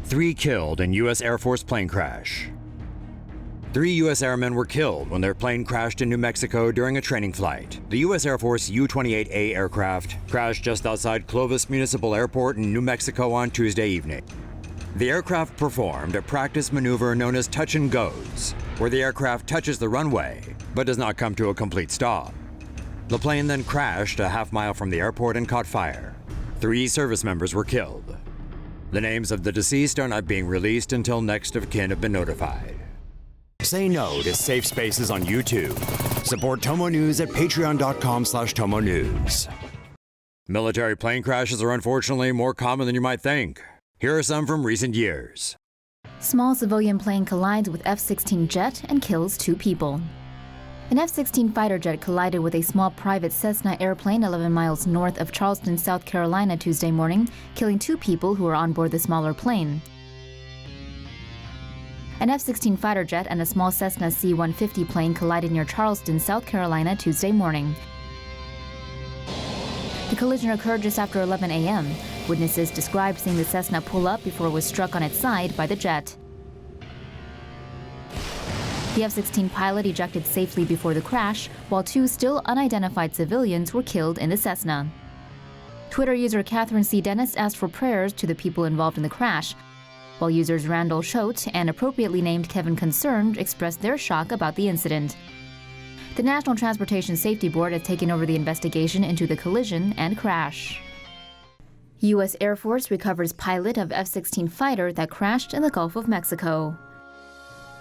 3 killed in U.S. Air Force plane crash. 3 U.S. airmen were killed when their plane crashed in New Mexico during a training flight. The U.S. Air Force U-28A aircraft crashed just outside Clovis Municipal Airport in New Mexico on Tuesday evening. The aircraft performed a practice maneuver known as touch and goes, where the aircraft touches the runway but does not come to a complete stop. The plane then crashed a half-mile from the airport and caught fire. 3 service members were killed. The names of the deceased are not being released until next of kin have been notified. Say no to safe spaces on YouTube. Support TomoNews at patreon.com/TomoNews. Military plane crashes are unfortunately more common than you might think. Here are some from recent years. Small civilian plane collides with F-16 jet and kills 2 people. An F-16 fighter jet collided with a small private Cessna airplane 11 miles north of Charleston, South Carolina Tuesday morning, killing 2 people who were on board the smaller plane. An F-16 fighter jet and a small Cessna C-150 plane collided near Charleston, South Carolina Tuesday morning. The collision occurred just after 11 a.m. Witnesses described seeing the Cessna pull up before it was struck on its side by the jet. The F-16 pilot ejected safely before the crash, while 2 still unidentified civilians were killed in the Cessna. Twitter user Catherine C. Dennis asked for prayers to the people involved in the crash, while users Randall Schote and appropriately named Kevin Concerned expressed their shock about the incident. The National Transportation Safety Board has taken over the investigation into the collision and crash. U.S. Air Force recovers pilot of F-16 fighter that crashed in the Gulf of Mexico.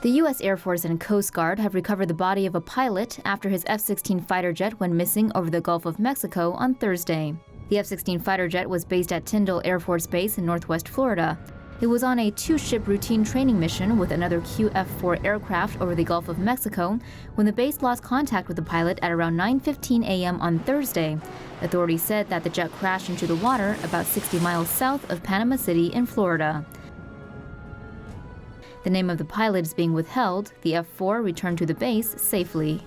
The U.S. Air Force and Coast Guard have recovered the body of a pilot after his F-16 fighter jet went missing over the Gulf of Mexico on Thursday. The F-16 fighter jet was based at Tyndall Air Force Base in northwest Florida. It was on a 2-ship routine training mission with another QF-4 aircraft over the Gulf of Mexico when the base lost contact with the pilot at around 9:15 a.m. on Thursday. Authorities said that the jet crashed into the water about 60 miles south of Panama City in Florida. The name of the pilot is being withheld. The F-4 returned to the base safely.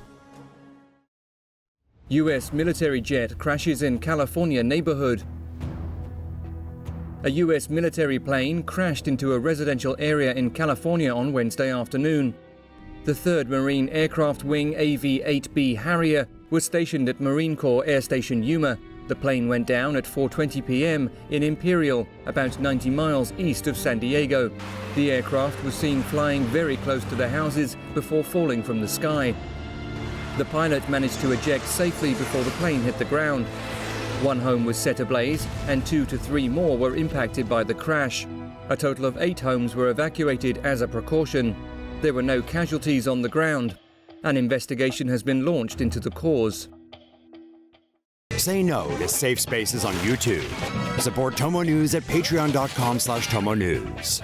U.S. military jet crashes in California neighborhood. A U.S. military plane crashed into a residential area in California on Wednesday afternoon. The 3rd Marine Aircraft Wing AV-8B Harrier was stationed at Marine Corps Air Station Yuma. The plane went down at 4:20 p.m. in Imperial, about 90 miles east of San Diego. The aircraft was seen flying very close to the houses before falling from the sky. The pilot managed to eject safely before the plane hit the ground. 1 home was set ablaze and 2 to 3 more were impacted by the crash. A total of 8 homes were evacuated as a precaution. There were no casualties on the ground. An investigation has been launched into the cause. Say no to safe spaces on YouTube. Support TomoNews at patreon.com/TomoNews.